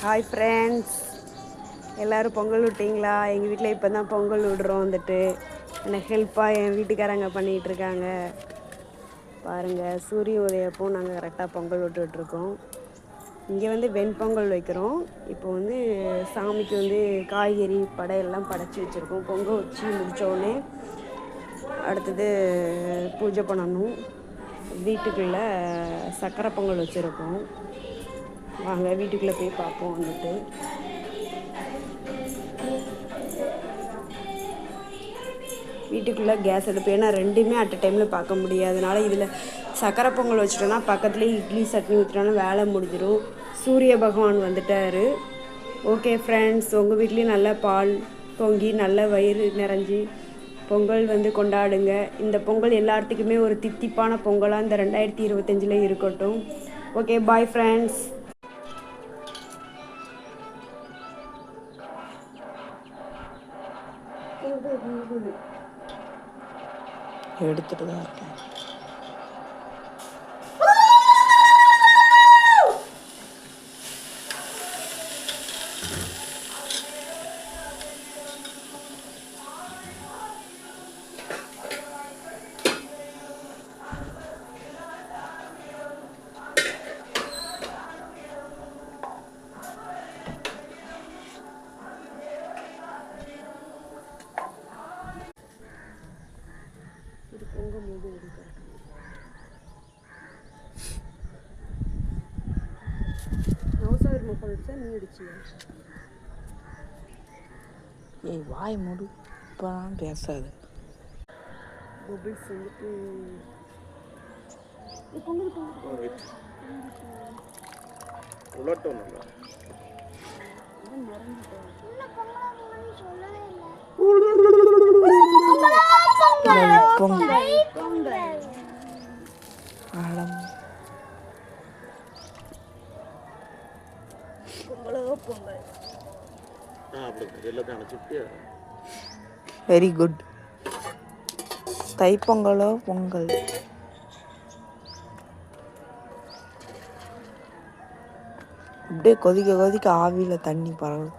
Hi friends, எல்லோரும் பொங்கல் விட்டிங்களா? எங்கள் வீட்டில் இப்போ தான் பொங்கல் விடுறோம். வந்துட்டு எனக்கு ஹெல்ப்பாக என் வீட்டுக்காரங்க பண்ணிகிட்ருக்காங்க. பாருங்கள், சூரிய உதயப்போ நாங்கள் கரெக்டாக பொங்கல் விட்டுட்ருக்கோம். இங்கே வந்து வெண்பொங்கல் வைக்கிறோம். இப்போ வந்து சாமிக்கு வந்து காய்கறி படையெல்லாம் படைச்சி வச்சுருக்கோம். பொங்கல் வச்சு முடித்தோடனே அடுத்தது பூஜை பண்ணணும். வீட்டுக்குள்ளே சக்கரை பொங்கல் வச்சுருக்கோம். வாங்க வீட்டுக்குள்ளே போய் பார்ப்போம். வந்துட்டு வீட்டுக்குள்ளே கேஸ் அடுப்பு, ஏன்னா ரெண்டுமே அட் அ டைமில் பார்க்க முடியாதனால இதில் சக்கரை பொங்கல் வச்சுட்டோன்னா பக்கத்துலேயே இட்லி சட்னி ஊற்றிட்டோன்னா வேலை முடிஞ்சிடும். சூரிய பகவான் வந்துட்டார். ஓகே ஃப்ரெண்ட்ஸ், உங்கள் வீட்லேயும் நல்ல பால் பொங்கி நல்ல வயிறு நிறைஞ்சி பொங்கல் வந்து கொண்டாடுங்க. இந்த பொங்கல் எல்லாத்துக்குமே ஒரு தித்திப்பான பொங்கலாக இந்த 2025 இருக்கட்டும். Okay, bye friends. எடுத்துட்டு தான் இருக்கேன். பொங்கும்போது எடுக்கிறேன். நவசாகர் முப்பது வச்சா நீ அடிச்சியா? ஏய், வாய் மூடு, இப்போதான் பேசாது. பபிள்ஸ் வந்துட்டு வெரி குட். தைப்பொங்கலோ பொங்கல். அப்படியே கொதிக்க கொதிக்க ஆவியில் தண்ணி பரவும்.